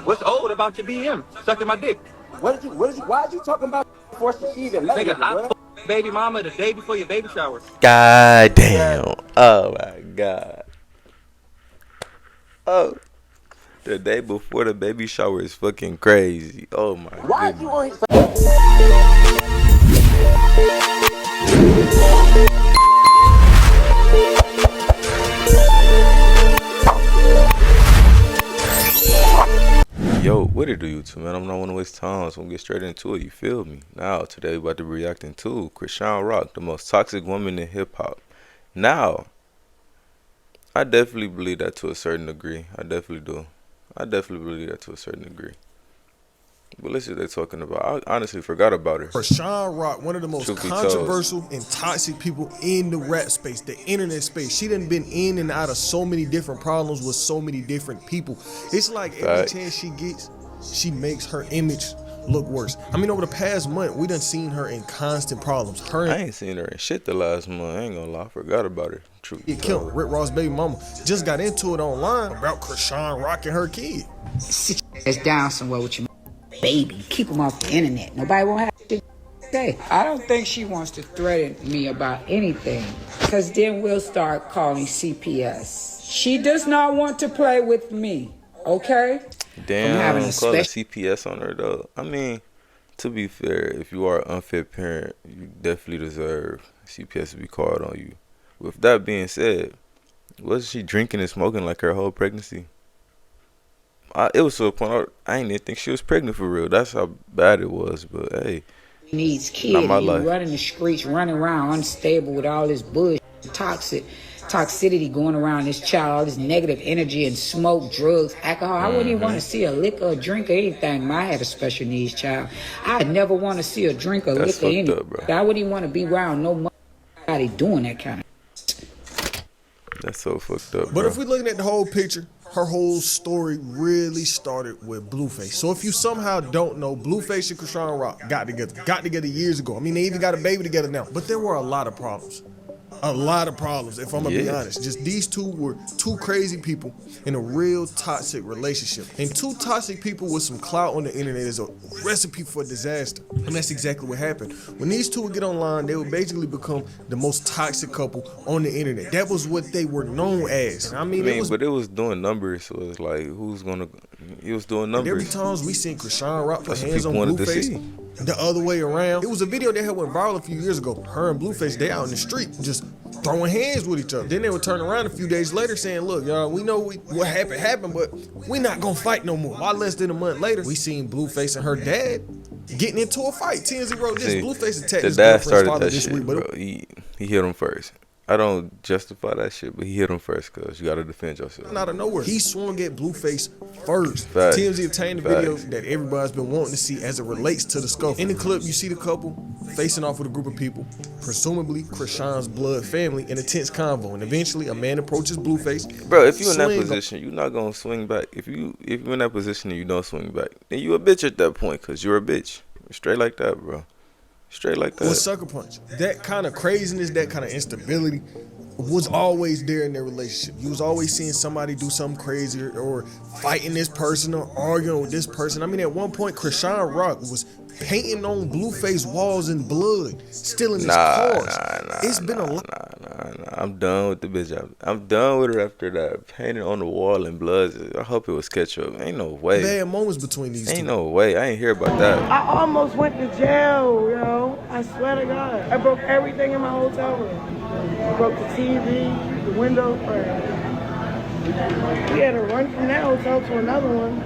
What's old about your BM sucking my dick? Why are you talking about before she even met Nigga, you, I bro? fucked baby mama the day before your baby shower. God damn. Oh my god. Oh, the day before the baby shower is fucking crazy. Oh my Why are you goodness. on his Yo, what it do, YouTube, man? I'm not want to waste time, so I'm gonna get straight into it. You feel me? Now, today we about to be reacting to Chrisean Rock, the most toxic woman in hip hop. Now, I definitely believe that to a certain degree. I definitely do. I definitely believe that to a certain degree. But let's see what they're talking about. I honestly forgot about her. Chrisean Rock, one of the most Truth be told. controversial and toxic people in the rap space, the internet space. She done been in and out of so many different problems with so many different people. It's like every Facts. chance she gets, she makes her image look worse. I mean, over the past month, we done seen her in constant problems. Her I and ain't seen her in shit the last month. I ain't gonna lie. I forgot about her. Truth be Kim, told. Rick Ross' baby mama, just got into it online about Chrisean Rock and her kid. Sit your ass down somewhere with your baby. Keep them off the internet. Nobody won't have to say. I don't think she wants to threaten me about anything, because then we'll start calling CPS. She does not want to play with me, okay? Damn, having a call a CPS on her though. I mean, to be fair, if you are an unfit parent, you definitely deserve CPS to be called on you. With that being said, wasn't she drinking and smoking like her whole pregnancy? It was to a point I didn't even think she was pregnant for real. That's how bad it was. But hey, Needs kids. not my You life. running the streets, running around unstable with all this bullshit, toxicity going around this child, all this negative energy and smoke, drugs, alcohol. I wouldn't even want to see a liquor, a drink, or anything. I had a special needs child. I'd never want to see a drink or That's liquor, fucked anything. up, bro. I wouldn't even want to be around nobody doing that kind of. That's so fucked up, But bro. if we're looking at the whole picture, her whole story really started with Blueface. So if you somehow don't know, Blueface and Chrisean Rock got together years ago. I mean, they even got a baby together now. But there were a lot of problems. A lot of problems, if I'm gonna be honest. Just these two were two crazy people in a real toxic relationship. And two toxic people with some clout on the internet is a recipe for disaster. And that's exactly what happened. When these two would get online, they would basically become the most toxic couple on the internet. That was what they were known as. I mean, but it was doing numbers, so it's like, who's gonna? It was doing There be numbers. times we seen Chrisean Rock put That's what hands on people wanted to Blueface. see. The other way around. It was a video that had went viral a few years ago. Her and Blueface, they out in the street just throwing hands with each other. Then they would turn around a few days later saying, look, y'all, we know what happened, but we not gonna fight no more. Why less than a month later, we seen Blueface and her dad getting into a fight. TMZ wrote this. See, Blueface attacked the his dad girlfriend's started father that this shit, week, but bro. He hit him first. I don't justify that shit, but he hit him first because you gotta defend yourself. out of nowhere, he swung at Blueface first. Facts. TMZ obtained the video Facts. that everybody's been wanting to see as it relates to the scuffle. In the clip, you see the couple facing off with a group of people, presumably Chrisean's blood family, in a tense convo. And eventually, a man approaches Blueface. Bro, if you in that swing- position, you're not gonna swing back. If you in that position and you don't swing back, then you a bitch at that point, cause you're a bitch. Straight like that, bro. Straight like that. Was sucker punch. That kind of craziness, that kind of instability was always there in their relationship. You was always seeing somebody do something crazy or fighting this person or arguing with this person. I mean, at one point, Chrisean Rock was painting on Blueface walls in blood, stealing his cars. It's been a lot. I'm done with the bitch. I'm done with her after that. Painted on the wall in blood. I hope it was ketchup. Ain't no way. Bad moments between these two. Ain't no way. I ain't hear about that. I almost went to jail, yo. I swear to God. I broke everything in my hotel room. Broke the TV, the window frame. We had to run from that hotel to another one.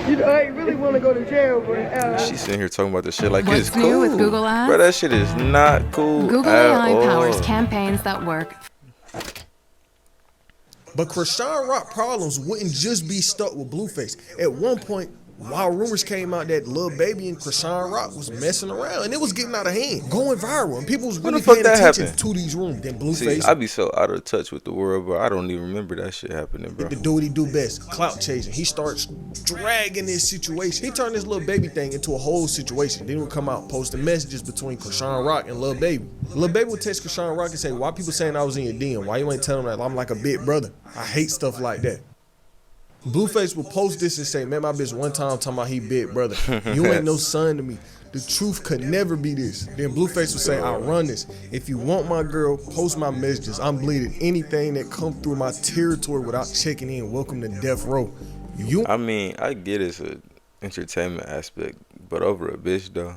You know, I really want to go to jail, but She's sitting here talking about this shit like What's it's new cool. with Google Ads? Bro, that shit is not cool. Google at AI all. powers campaigns that work. But Chrisean Rock problems wouldn't just be stuck with Blueface. At one point, while rumors came out that Lil Baby and Chrisean Rock was messing around, and it was getting out of hand, going viral, and people was really the fuck paying that attention happened? to these rumors. Then See, Blueface I be so out of touch with the world, bro. I don't even remember that shit happening, bro. to do what he do best, clout chasing. He starts dragging this situation. He turned this Lil Baby thing into a whole situation. Then he would come out posting messages between Chrisean Rock and Lil Baby. Lil Baby would text Chrisean Rock and say, why people saying I was in your DM? Why you ain't telling them that I'm like a big brother? I hate stuff like that. Blueface will post this and say, man, my bitch one time talking about he big brother. You ain't no son to me. The truth could never be this. Then Blueface will say, I run this. If you want my girl, post my messages. I'm bleeding anything that come through my territory without checking in. Welcome to death row. I mean, I get it's an entertainment aspect, but over a bitch though,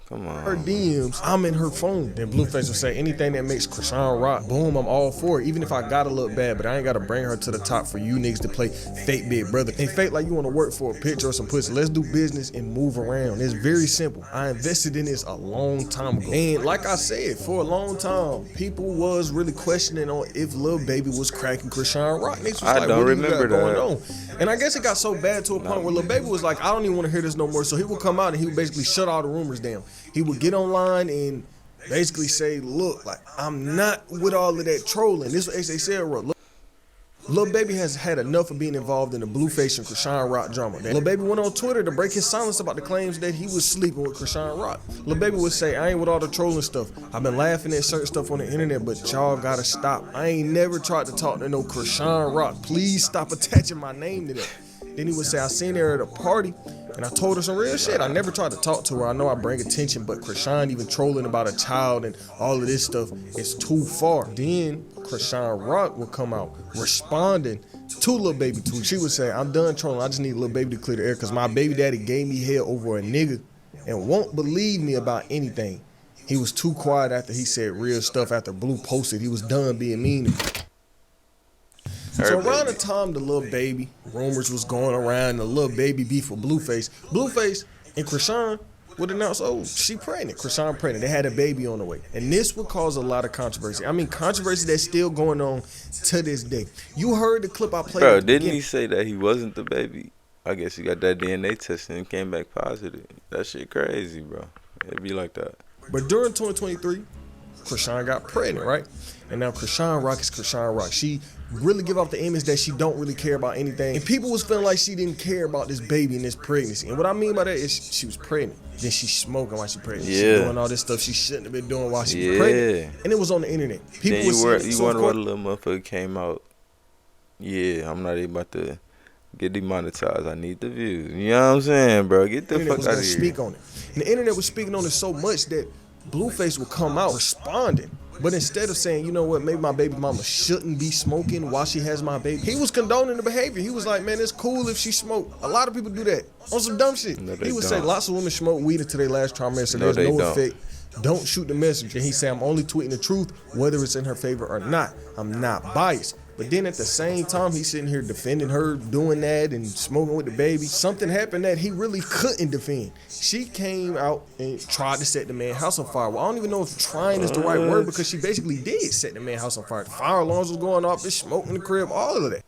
come on. Her DMs, I'm in her phone. Then Blueface will say, anything that makes Chrisean rock, boom, I'm all for it. Even if I gotta look bad, but I ain't gotta bring her to the top for you niggas to play fake big brother. And fake like you wanna work for a picture or some pussy. Let's do business and move around. It's very simple. I invested in this a long time ago. And like I said, for a long time, people was really questioning on if Lil Baby was cracking Chrisean rock. Niggas was I like, don't what do you remember got going that. on? And I guess it got so bad to a point where Lil Baby was like, I don't even want to hear this no more. So he would come out and he would basically shut all the rumors down. He would get online and basically say, look, like, I'm not with all of that trolling. This is what said wrote. Lil Baby has had enough of being involved in the Blueface and Chrisean Rock drama. Lil Baby went on Twitter to break his silence about the claims that he was sleeping with Chrisean Rock. Lil Baby would say, I ain't with all the trolling stuff. I've been laughing at certain stuff on the internet, but y'all gotta stop. I ain't never tried to talk to no Chrisean Rock. Please stop attaching my name to that. Then he would say, I seen her at a party and I told her some real shit. I never tried to talk to her. I know I bring attention, but Chrisean even trolling about a child and all of this stuff is too far. Then Chrisean Rock would come out responding to Lil Baby tweet. She would say, I'm done trolling. I just need Lil Baby to clear the air because my baby daddy gave me hell over a nigga and won't believe me about anything. He was too quiet after he said real stuff after Blue posted. He was done being mean to me. So around the time the Lil Baby rumors was going around, the Lil Baby beef with Blueface and Chrisean would announce, oh, she pregnant, Chrisean pregnant. They had a baby on the way. And this would cause a lot of controversy. I mean, controversy that's still going on to this day. You heard the clip I played. Bro, didn't he say that he wasn't the baby? I guess he got that DNA test and came back positive. That shit crazy, bro. It'd be like that. But during 2023, Chrisean got pregnant, right? And now Chrisean Rock is Chrisean Rock. She really give off the image that she don't really care about anything. And people was feeling like she didn't care about this baby and this pregnancy. And what I mean by that is she was pregnant. Then she's smoking while she's pregnant. Yeah. She doing all this stuff she shouldn't have been doing while she was pregnant. And it was on the internet. People then was you wonder why the little motherfucker came out. Yeah, I'm not even about to get demonetized. I need the views. You know what I'm saying, bro? Get the fuck out of here. Speak on it. And the internet was speaking on it so much that Blueface would come out responding. But instead of saying, you know what, maybe my baby mama shouldn't be smoking while she has my baby, he was condoning the behavior. He was like, man, it's cool if she smoke. A lot of people do that on some dumb shit. No, he would say lots of women smoke weed until their last trimester. No, There's no effect. Don't shoot the messenger. And he said, I'm only tweeting the truth, whether it's in her favor or not. I'm not biased. But then at the same time, he's sitting here defending her doing that and smoking with the baby. Something happened that he really couldn't defend. She came out and tried to set the man's house on fire. Well, I don't even know if trying is the right word because she basically did set the man's house on fire. The fire alarms was going off, there's smoke in the crib, all of that.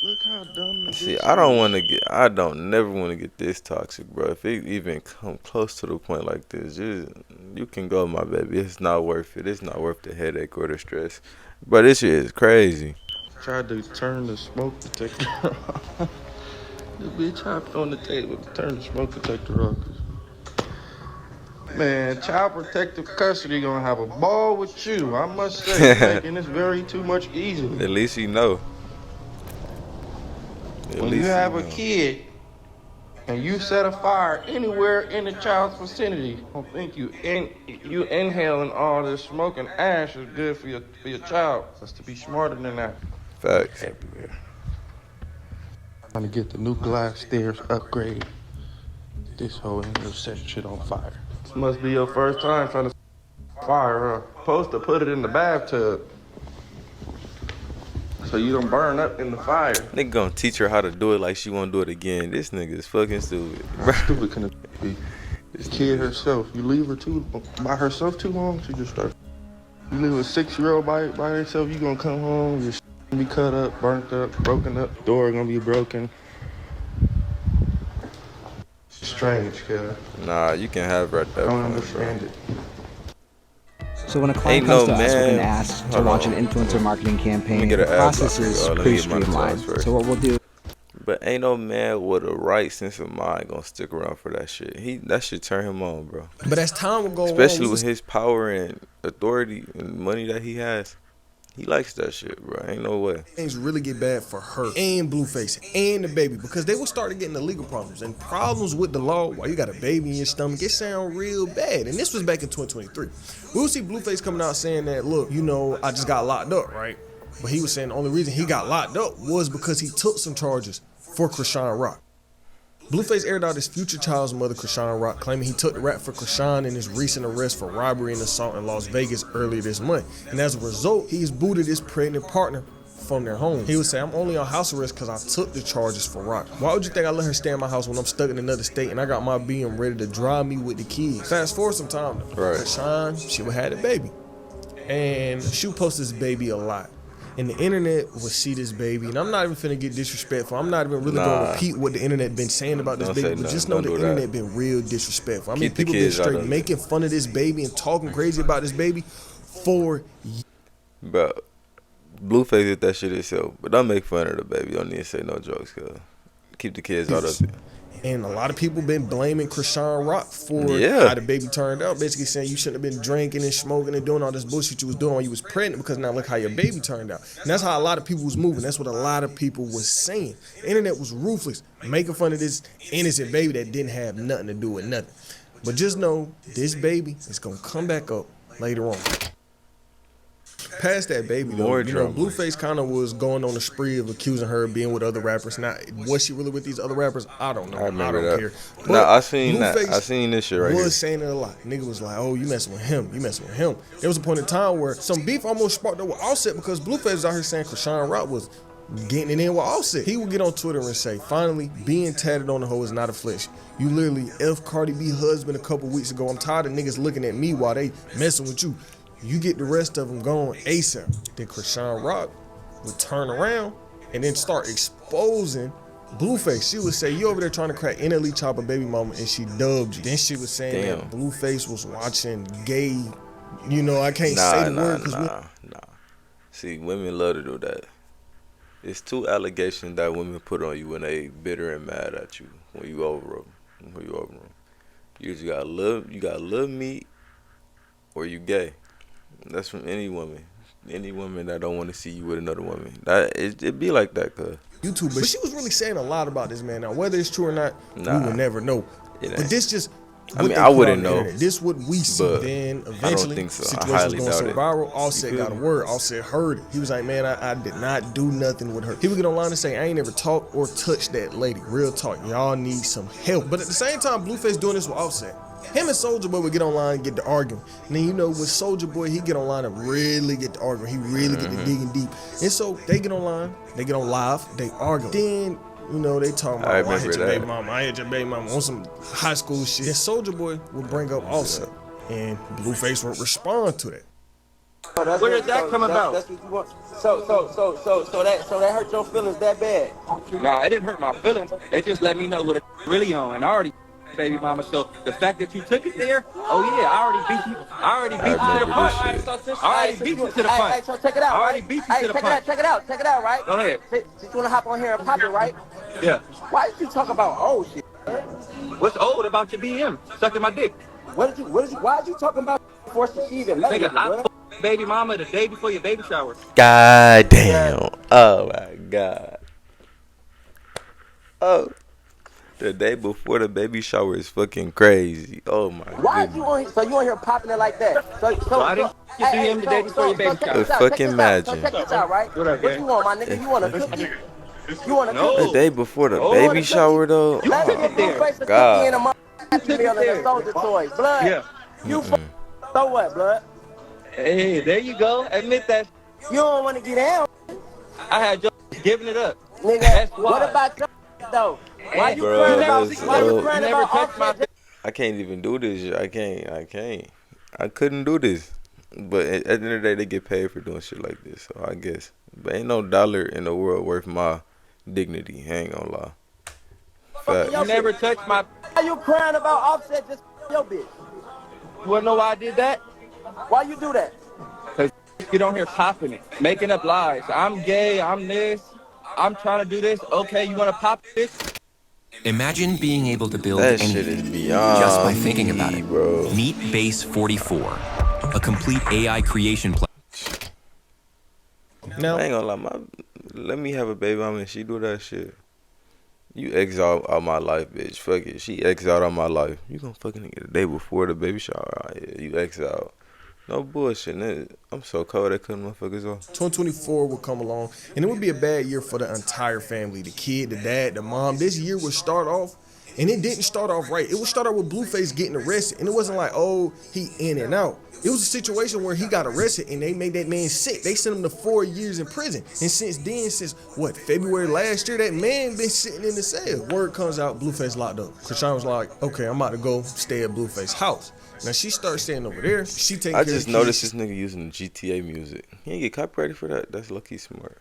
Look how dumb the See, bitch I don't never want to get this toxic, bro. If it even come close to the point like this, you can go, my baby. It's not worth it. It's not worth the headache or the stress. But this shit is crazy. tried to turn the smoke detector off. The bitch hopped on the table to turn the smoke detector off. Man, child protective custody gonna have a ball with you. I must say, making this very too much easier. At least you know. When you have a kid and you set a fire anywhere in the child's vicinity, I don't think you inhaling all this smoke and ash is good for your child. Let's to be smarter than that. Facts. Everywhere. Trying to get the new glass stairs upgrade. This whole ain't gonna set shit on fire. This must be your first time trying to fire, huh? Supposed to put it in the bathtub so you don't burn up in the fire. Nigga gonna teach her how to do it like she won't do it again. This nigga is fucking stupid. How stupid can it be? This kid herself, you leave her by herself too long, she just starts. You leave a 6-year-old by herself, you gonna come home, your shit gonna be cut up, burnt up, broken up, door gonna be broken. Strange, kid. Nah, you can have her at that I don't point, understand bro. it. So when a client Ain't comes no to us with an man. ask to Hold launch on. an influencer marketing campaign, get the an ad process blocker. is Let me pretty get my streamlined. thoughts first. So what we'll do But ain't no man with a right sense of mind gonna stick around for that shit. That should turn him on, bro. But as time would go on, Especially we with his power and authority and money that he has. He likes that shit, bro. Ain't no way. Things really get bad for her and Blueface and the baby because they will start getting the legal problems and problems with the law while you got a baby in your stomach. It sound real bad. And this was back in 2023. We'll see Blueface coming out saying that, look, you know, I just got locked up, right? But he was saying the only reason he got locked up was because he took some charges for Chrisean Rock. Blueface aired out his future child's mother, Chrisean Rock, claiming he took the rap for Chrisean in his recent arrest for robbery and assault in Las Vegas earlier this month. And as a result, he's booted his pregnant partner from their home. He would say, I'm only on house arrest because I took the charges for Rock. Why would you think I let her stay in my house when I'm stuck in another state and I got my BM ready to drive me with the kids? Fast forward some time though. Right. Chrisean, she would have a baby. And she would post this baby a lot. And the internet would see this baby, and I'm not even finna get disrespectful. I'm not even really gonna repeat what the internet been saying about this baby, but just know the internet been real disrespectful. I mean, people been straight making fun of this baby and talking crazy about this baby for years. Bro, Blueface did that shit himself, but don't make fun of the baby. Don't need to say no jokes, cuz. Keep the kids out of it. And a lot of people been blaming Chrisean Rock for how the baby turned out, basically saying you shouldn't have been drinking and smoking and doing all this bullshit you was doing when you was pregnant because now look how your baby turned out. And that's how a lot of people was moving. That's what a lot of people was saying. The internet was ruthless, making fun of this innocent baby that didn't have nothing to do with nothing. But just know this baby is going to come back up later on. Past that baby, though, you know, Blueface kind of was going on a spree of accusing her of being with other rappers. Now, was she really with these other rappers? I don't know. I don't care. Nah, I seen that. I seen this shit right here. Was saying it a lot. Nigga was like, oh, you messing with him. You messing with him. There was a point in time where some beef almost sparked up with Offset because Blueface was out here saying Chrisean Rock was getting it in with Offset. He would get on Twitter and say, finally, being tatted on the hoe is not a flesh. You literally F Cardi B husband a couple weeks ago. I'm tired of niggas looking at me while they messing with you. You get the rest of them going ASAP. Then Chrisean Rock would turn around and then start exposing Blueface. She would say, you over there trying to crack NLE Chopper baby mama, and she dubbed you. Then she was saying that Blueface was watching gay, you know, I can't say the word because Nah. See, women love to do that. It's 2 allegations that women put on you when they bitter and mad at you when you over them. You just got love meat or you gay. That's from any woman that don't want to see you with another woman. It be like that, cuz. YouTube, but she was really saying a lot about this man. Now, whether it's true or not, we will never know. But this just, I mean, I wouldn't know. This what we see. Then eventually, I don't think so. Situation was going so viral. Offset got a word. Offset heard it. He was like, man, I did not do nothing with her. He would get online and say, I ain't never talked or touched that lady. Real talk. Y'all need some help. But at the same time, Blueface doing this with Offset. Him and Soulja Boy would get online and get to arguing. And then, you know, with Soulja Boy, he get online and really get to arguing. He really get to digging deep. And so they get online, they get on live, they argue. Then, you know, they talking about, I hit your baby mama, I hit your baby mama on some high school shit. Then Soulja Boy would bring up Offset. And Blueface would respond to that. Where did that come about? That's what you want. So that hurt your feelings that bad? Nah, it didn't hurt my feelings. It just let me know what it's really on. And I already baby mama. So the fact that you took it there, oh yeah, I already beat you. I already beat you to the punch. I already beat you to the punch. So check it out. I already beat you to the punch. Check it out, right? Go ahead. Just wanna hop on here and pop it, right? Yeah. Why did you talk about old shit? What's old about your BM sucking my dick? Why did you talking about before she even met you? I baby mama the day before your baby shower. God damn. Oh my God. Oh. The day before the baby shower is fucking crazy. Oh my God. Why you on here popping it like that? So I didn't get DM the day before your baby shower. Fucking imagine. So check this out, right? What you want, my nigga? You want a cookie? You want a cookie? The day before the baby shower though. Let's get there. God. Meal and a soldier toy. Blood. Yeah. You so what, blood? Hey, there you go. Admit that. You don't want to get down. I had just giving it up. Nigga, that's why. What about your though? Why you crying about Offset? I can't even do this. I can't. I couldn't do this. But at the end of the day, they get paid for doing shit like this. So I guess. But ain't no dollar in the world worth my dignity. I ain't gonna lie. Fact. You never touched my. Why you crying about Offset just your bitch? You wanna know why I did that? Why you do that? Cause you don't hear popping it, making up lies. I'm gay. I'm this. I'm trying to do this. Okay, you wanna pop this? Imagine being able to build that shit is beyond just by thinking about it. Bro. Meet Base 44, a complete AI creation platform. Now, I ain't gonna lie, let me have a baby mama and she do that shit. You X out my life, bitch. Fuck it. She X out my life. You gonna fucking get a day before the baby shower. Yeah, you X out. No bullshit. Nigga. I'm so cold that cutting motherfuckers off. 2024 would come along, and it would be a bad year for the entire family. The kid, the dad, the mom. This year would start off, and it didn't start off right. It would start off with Blueface getting arrested, and it wasn't like, oh, he in and out. It was a situation where he got arrested, and they made that man sick. They sent him to 4 years in prison. And since then, since, February last year, that man been sitting in the cell. Word comes out, Blueface locked up. Krishan was like, okay, I'm about to go stay at Blueface's house. Now, she starts staying over there. She taking care of I just noticed this nigga using the GTA music. He ain't get copyrighted for that. That's lucky smart.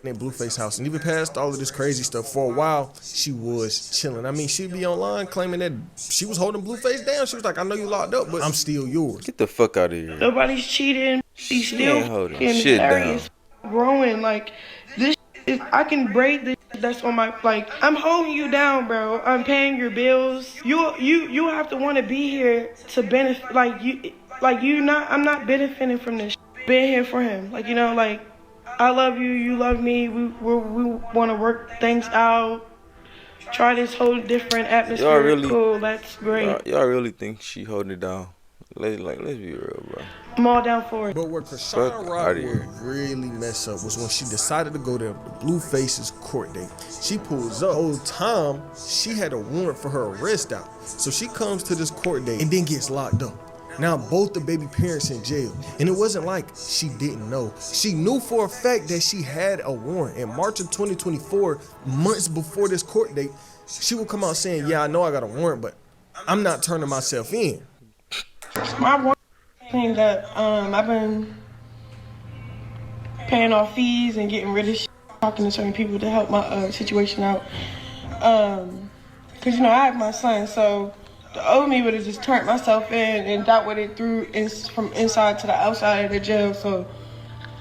In Blueface house, and even past all of this crazy stuff, for a while she was chilling. I mean, she'd be online claiming that she was holding Blueface down. She was like, I know you locked up, but I'm still yours. Get the fuck out of here. Nobody's cheating. She's She still ain't holding fucking shit hilarious, growing. Like, this is, I can braid this. That's on my, like, I'm holding you down, bro. I'm paying your bills. You have to want to be here to benefit. I'm not benefiting from this. Being here for him, like, you know, like, I love you, you love me, we want to work things out, try this whole different atmosphere. Y'all really, cool, that's great. Y'all really think she holding it down? Let's be real, bro. I'm all down for it. But where Krishan Rock would really mess up was when she decided to go to Blueface's court date. She pulls up. Whole time, she had a warrant for her arrest out. So she comes to this court date and then gets locked up. Now both the baby parents in jail. And it wasn't like she didn't know. She knew for a fact that she had a warrant. In March of 2024, months before this court date, she would come out saying, yeah, I know I got a warrant, but I'm not turning myself in. My warrant thing that I've been paying off fees and getting rid of shit, talking to certain people to help my situation out. Cause you know, I have my son, so the old me would have just turned myself in and dealt with it from inside to the outside of the jail. So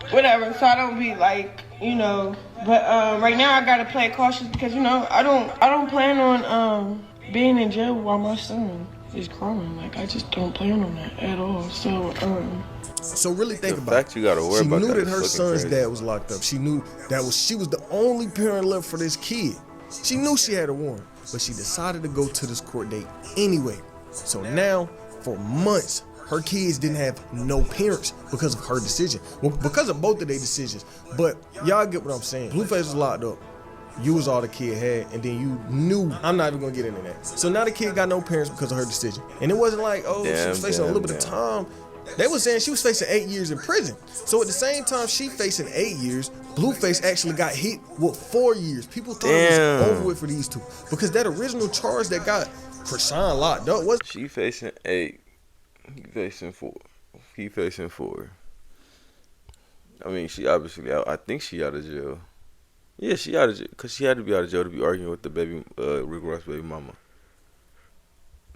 whatever. So I don't be like, you know. But right now I gotta play cautious because, you know, I don't plan on being in jail while my son is growing. Like, I just don't plan on that at all. So really think the about fact you gotta worry she about knew that that her is son's crazy. dad was locked up. She knew that she was the only parent left for this kid. She knew she had a warrant, but she decided to go to this court date anyway. So now, for months, her kids didn't have no parents because of her decision. Well, because of both of their decisions. But y'all get what I'm saying. Blueface was locked up. You was all the kid had, and then you knew. I'm not even gonna get into that. So now the kid got no parents because of her decision. And it wasn't like, oh, she was facing a little bit of time. They were saying she was facing 8 years in prison. So at the same time she facing 8 years, Blueface actually got hit with 4 years. People thought it was over with for these two. Because that original charge that got Krishan locked up was... She facing 8. He facing 4. He facing 4. I mean, she obviously out. I think she out of jail. Yeah, she out of jail. Because she had to be out of jail to be arguing with the baby, Rick Ross baby mama.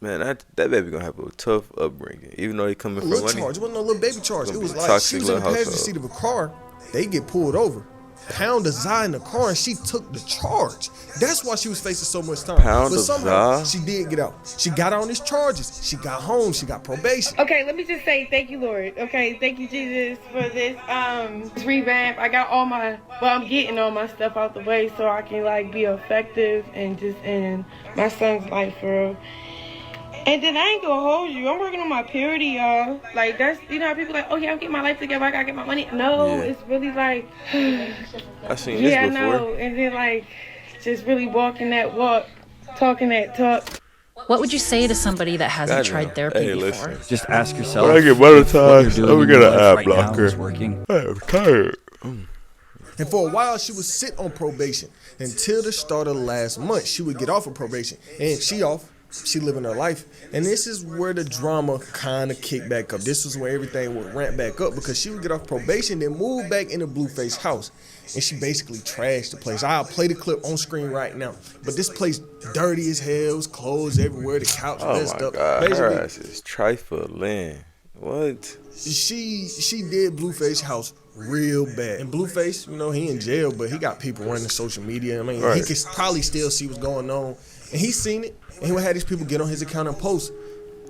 Man, that baby gonna have a tough upbringing, even though he coming from money. Charge. It wasn't no little baby charge. It was like she was in the passenger seat of a car. They get pulled over. Pound of Zai in the car, and she took the charge. That's why she was facing so much time. Pound but of somehow Zai? she did get out. She got on these charges. She got home. She got probation. Okay, let me just say thank you, Lord. Okay, thank you, Jesus, for this revamp. I got I'm getting all my stuff out the way so I can like be effective and just in my son's life, for real. And then I ain't gonna hold you. I'm working on my purity, y'all. Like, that's, you know how people like, oh yeah, I'm getting my life together, I gotta get my money. No, It's really like, I seen this yeah, I before. know. And then like, just really walking that walk, talking that talk. What would you say to somebody that hasn't tried therapy before? Listen. Just ask yourself. When I get monetized, I'm gonna get an ad blocker. Is working. I'm tired. And for a while, she would sit on probation until the start of last month. She would get off of probation, and she off. She living her life. And this is where the drama kind of kicked back up. This was where everything would ramp back up because she would get off probation, then move back into Blueface house. And she basically trashed the place. I'll play the clip on screen right now. But this place dirty as hell. It's clothes everywhere. The couch messed up. God, Basically, her ass is trifling. What? She did Blueface house real bad. And Blueface, you know, he in jail, but he got people running social media. I mean, he can probably still see what's going on. And he seen it. And he would have these people get on his account and post,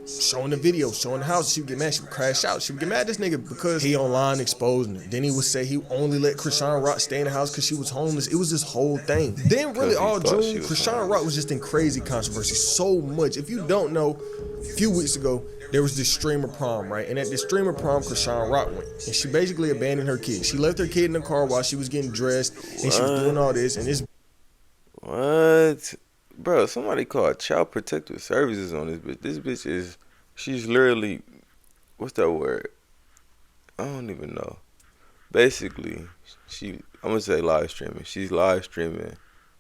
showing the video, showing the house. She would get mad. She would crash out. She would get mad at this nigga because he online exposing her. Then he would say he only let Chrisean Rock stay in the house because she was homeless. It was this whole thing. Then really all June, Chrisean Rock was just in crazy controversy so much. If you don't know, a few weeks ago, there was this streamer prom, right? And at this streamer prom, Chrisean Rock went. And she basically abandoned her kid. She left her kid in the car while she was getting dressed. And she was doing all this. And this... What? Bro, somebody called Child Protective Services on this bitch. This bitch is, she's literally, what's that word? I don't even know. Basically, I'm gonna say live streaming. She's live streaming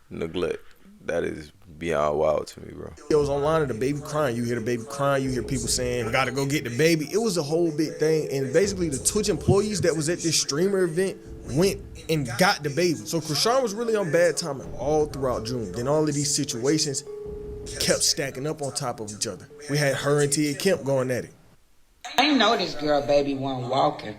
neglect. That is beyond wild to me, bro. It was online of the baby crying. You hear the baby crying. You hear people saying, I gotta go get the baby. It was a whole big thing. And basically the Twitch employees that was at this streamer event went and got the baby. So Chrisean was really on bad timing all throughout June. Then all of these situations kept stacking up on top of each other. We had her and Tia Kemp going at it. I didn't know this girl baby wasn't walking.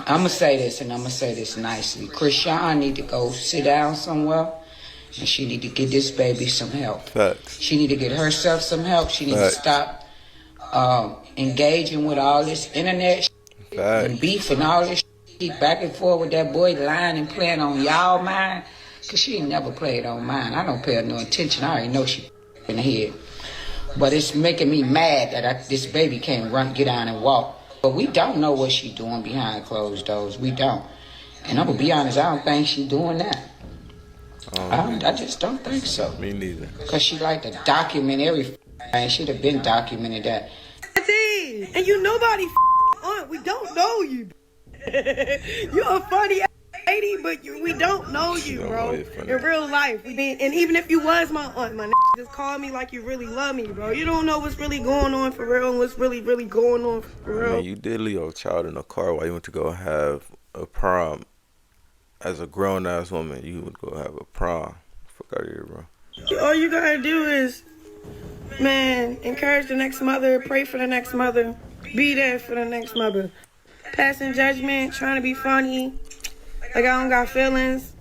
I'm going to say this, and I'm going to say this nicely. Chrisean need to go sit down somewhere, and she need to get this baby some help. Facts. She need to get herself some help. She need to stop engaging with all this internet and beef and all this shit back and forth with that boy lying and playing on y'all mind. Because she ain't never played on mine. I don't pay her no attention. I already know she in the head. But it's making me mad that this baby can't get down and walk. But we don't know what she's doing behind closed doors. We don't. And I'm going to be honest, I don't think she's doing that. I just don't think so. Me neither. Because she like to document everything. She'd have been documented that. And you nobody aunt. We don't know you. You're a funny lady, but we don't know you, bro. In real life. And even if you was my aunt, my just call me like you really love me, bro. You don't know what's really going on for real and what's really going on for real. Man, you did leave your child in a car while you went to go have a prom. As a grown-ass woman, you would go have a prom. Fuck out of here, bro. All you gotta do is, man, encourage the next mother, pray for the next mother, be there for the next mother. Passing judgment, trying to be funny, like I don't got feelings.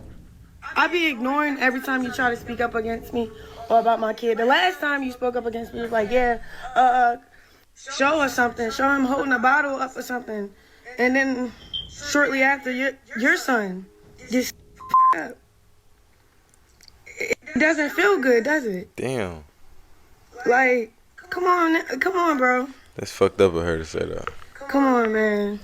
I be ignoring every time you try to speak up against me or about my kid. The last time you spoke up against me was like, yeah, show us something, show him holding a bottle up or something. And then shortly after, your son just up. It doesn't feel good, does it? Damn. Like, come on, bro. That's fucked up of her to say that. Come on, man.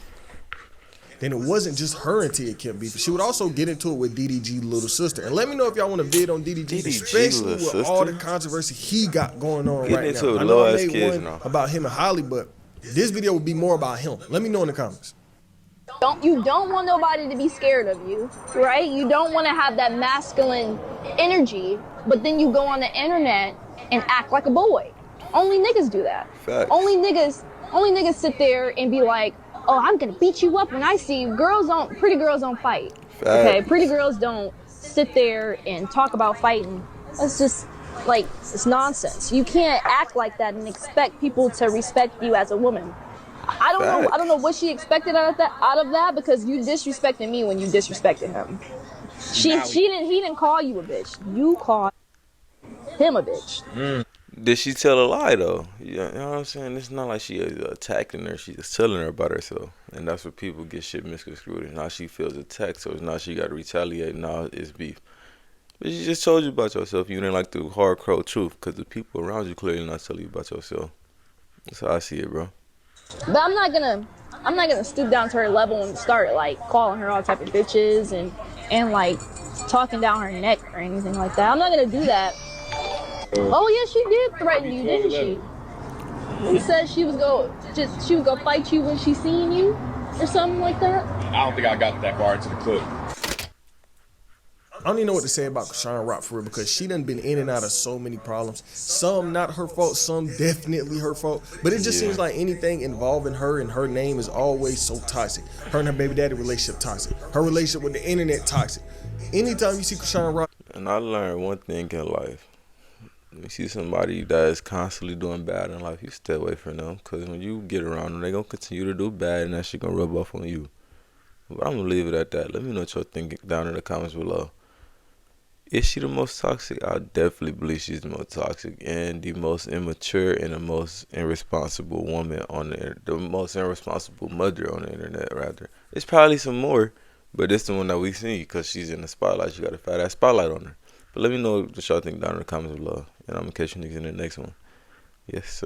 Then it wasn't just her and Tia Kemp beef. She would also get into it with DDG little sister. And let me know if y'all want to vid on DDG especially with all the controversy he got going on right now. I know I made one about him and Holly, but this video would be more about him. Let me know in the comments. You don't want nobody to be scared of you, right? You don't want to have that masculine energy, but then you go on the internet and act like a boy. Only niggas do that. Facts. Only niggas sit there and be like, oh, I'm gonna beat you up when I see you. Pretty girls don't fight. Facts. Okay, pretty girls don't sit there and talk about fighting. That's just like, it's nonsense. You can't act like that and expect people to respect you as a woman. I don't know what she expected out of that because you disrespected me when you disrespected him. He didn't call you a bitch. You called him a bitch. Did she tell a lie though? You know what I'm saying? It's not like she attacking her. She's just telling her about herself, and that's what people get shit misconstrued. Now she feels attacked, so now she got to retaliate. Now it's beef. But she just told you about yourself. You didn't like the hardcore truth because the people around you clearly not telling you about yourself. That's how I see it, bro. But I'm not gonna stoop down to her level and start like calling her all type of bitches and like talking down her neck or anything like that. I'm not gonna do that. Oh yeah, she did threaten you, didn't she? She said she was gonna fight you when she seen you or something like that. I don't think I got that far into the clip. I don't even know what to say about Chrisean Rock for real because she done been in and out of so many problems. Some not her fault, some definitely her fault. But it just seems like anything involving her and her name is always so toxic. Her and her baby daddy relationship toxic. Her relationship with the internet toxic. Anytime you see Chrisean Rock. And I learned one thing in life. When you see somebody that is constantly doing bad in life, you stay away from them. Because when you get around them, they're going to continue to do bad and that shit going to rub off on you. But I'm going to leave it at that. Let me know what y'all think down in the comments below. Is she the most toxic? I definitely believe she's the most toxic and the most immature and the most irresponsible woman on the most irresponsible mother on the internet, rather. It's probably some more, but it's the one that we see because she's in the spotlight. She got a fat ass spotlight on her. But let me know what y'all think down in the comments below, and I'm gonna catch you niggas in the next one. Yes,